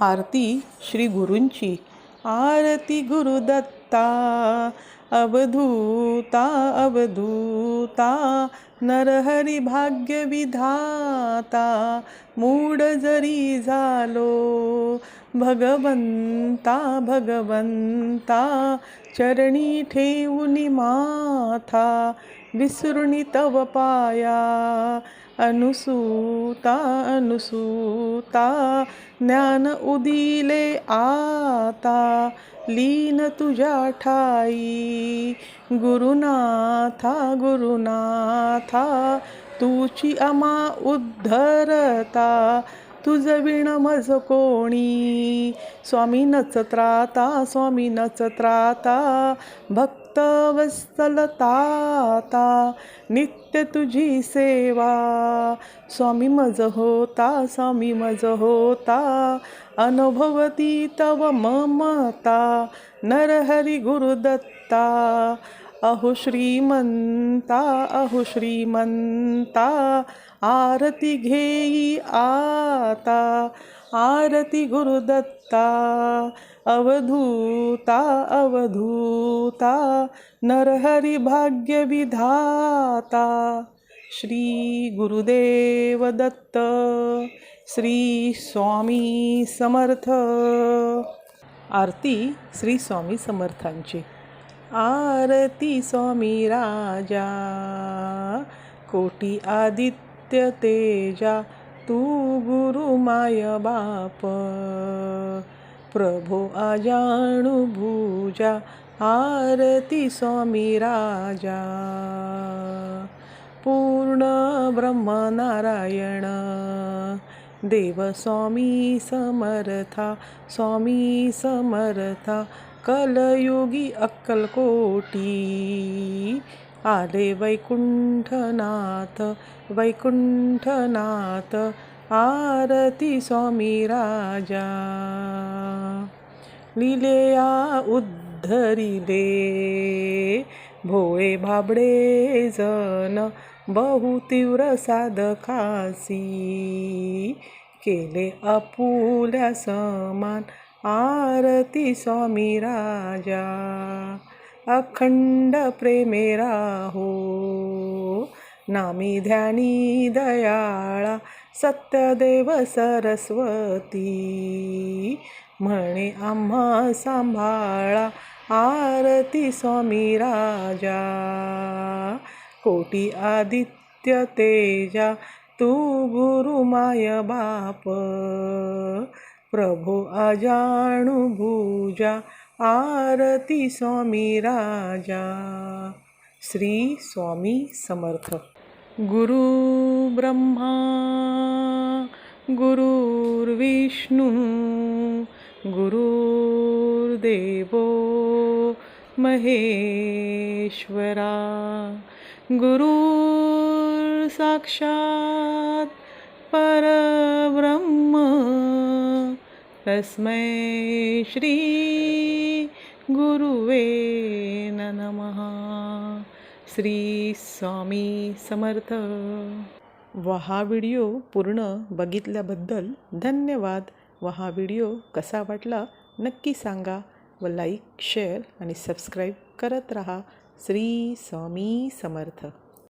आरती श्री गुरूंची. आरती गुरुदत्ता, अवधूता अवधूता, नरहरी भाग्य विधाता, मूड जरी झालो भगवंता भगवंता, चरणी ठेवूनी माथा, विसरुनी तव पाया, अनुसूता अनुसूता, ज्ञान उदिले आता, लीन तुझ्या ठाई, गुरुनाथा गुरुनाथा, तुची आम्हा उद्धरता, तुझ विण मज कोणी, स्वामी नचत्राता स्वामी नचत्राता, भक्त वत्सलताता, नित्य तुझी सेवा, स्वामी मज होता स्वामी मज होता, अनुभवती तव ममता, नरहरी गुरुदत्ता, अहो श्रीमंता अहो श्रीमंता, आरती घेई आता, आरती गुरुदत्ता, अवधूता अवधूता, नरहरी भाग्य विधाता, श्री गुरुदेव दत्त, श्री स्वामी समर्थ. आरती श्री स्वामी समर्थांची. आरती स्वामी राजा, कोटी आदित्य तेजा, तू गुरु माय बाप, प्रभो अजाणु भुजा, आरती स्वामी राजा, पूर्ण ब्रह्म नारायण, देव स्वामी समर्था स्वामी समर्था, कलयुगी अक्कलकोटी, आले वैकुंठनाथ वैकुंठनाथ, आरती स्वामी राजा, लीलेया उद्धरिले भोळे भाबडे जन, बहु तीव्र साधकासी, केले आपुल्या समान, आरती स्वामी राजा, अखंड प्रेमे राहो, नामी ध्यानी दयाळा, सत्यदेव सरस्वती, म्हणे आम्हा सांभाळा, आरती स्वामी राजा, कोटी आदित्य तेजा, तू गुरु माय बाप, प्रभो अजाणु भुजा, आरती स्वामी राजा. श्री स्वामी समर्थ. गुरु ब्रह्मा गुरुर्विष्णू, गुरुर्देवो महेश्वरा, गुरुर् साक्षात परब्रह्म, तस्मै श्री गुरुवे नमः. श्री स्वामी समर्थ. हा व्हिडिओ पूर्ण बघितल्याबद्दल धन्यवाद. हा व्हिडिओ कसा वाटला नक्की सांगा व लाईक शेअर आणि सबस्क्राईब करत रहा. श्री स्वामी समर्थ.